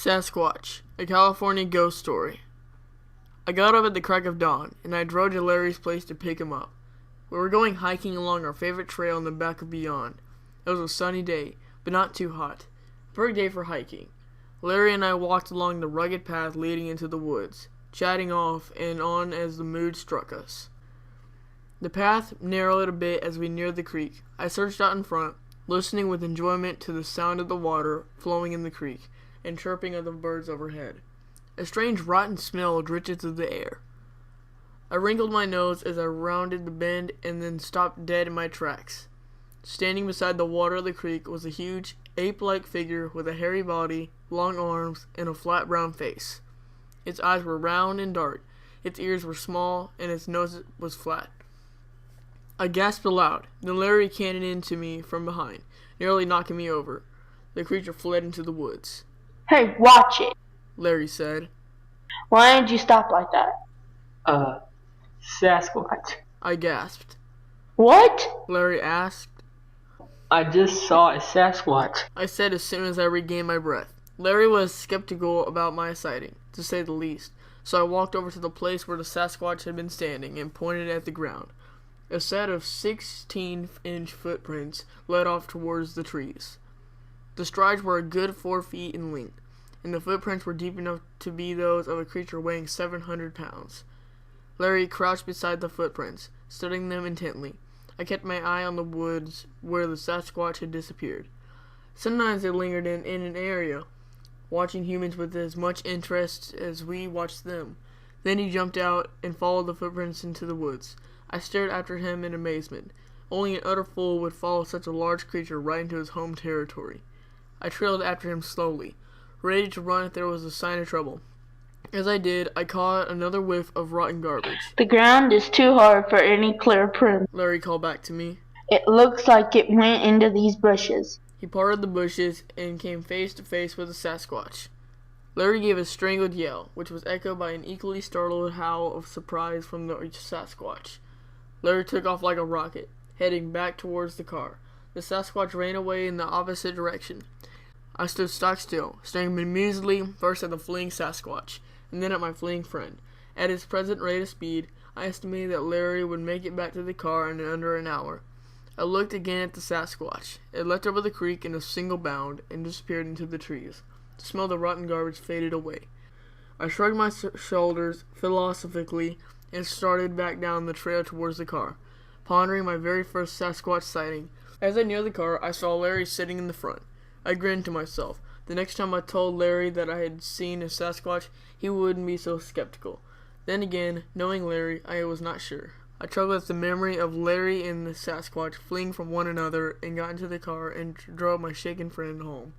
Sasquatch, a California ghost story. I got up at the crack of dawn, and I drove to Larry's place to pick him up. We were going hiking along our favorite trail in the back of Beyond. It was a sunny day, but not too hot. A perfect day for hiking. Larry and I walked along the rugged path leading into the woods, chatting off and on as the mood struck us. The path narrowed a bit as we neared the creek. I searched out in front, listening with enjoyment to the sound of the water flowing in the creek and chirping of the birds overhead. A strange rotten smell drifted through the air. I wrinkled my nose as I rounded the bend and then stopped dead in my tracks. Standing beside the water of the creek was a huge, ape-like figure with a hairy body, long arms, and a flat brown face. Its eyes were round and dark, its ears were small, and its nose was flat. I gasped aloud. Then Larry cannoned into me from behind, nearly knocking me over. The creature fled into the woods. "Hey, watch it!" Larry said. "Why did you stop like that?" Sasquatch. I gasped. "What?" Larry asked. I just saw a Sasquatch. I said as soon as I regained my breath. Larry was skeptical about my sighting, to say the least, so I walked over to the place where the Sasquatch had been standing and pointed at the ground. A set of 16-inch footprints led off towards the trees. The strides were a good 4 feet in length, and the footprints were deep enough to be those of a creature weighing 700 pounds. Larry crouched beside the footprints, studying them intently. I kept my eye on the woods where the Sasquatch had disappeared. Sometimes they lingered in an area, watching humans with as much interest as we watched them. Then he jumped out and followed the footprints into the woods. I stared after him in amazement. Only an utter fool would follow such a large creature right into his home territory. I trailed after him slowly, ready to run if there was a sign of trouble. As I did, I caught another whiff of rotten garbage. "The ground is too hard for any clear print," Larry called back to me. "It looks like it went into these bushes." He parted the bushes and came face to face with the Sasquatch. Larry gave a strangled yell, which was echoed by an equally startled howl of surprise from the Sasquatch. Larry took off like a rocket, heading back towards the car. The Sasquatch ran away in the opposite direction. I stood stock still, staring bemusedly first at the fleeing Sasquatch, and then at my fleeing friend. At his present rate of speed, I estimated that Larry would make it back to the car in under an hour. I looked again at the Sasquatch. It leapt over the creek in a single bound and disappeared into the trees. The smell of the rotten garbage faded away. I shrugged my shoulders philosophically and started back down the trail towards the car, pondering my very first Sasquatch sighting. As I neared the car, I saw Larry sitting in the front. I grinned to myself. The next time I told Larry that I had seen a Sasquatch, he wouldn't be so skeptical. Then again, knowing Larry, I was not sure. I chuckled at the memory of Larry and the Sasquatch fleeing from one another and got into the car and drove my shaken friend home.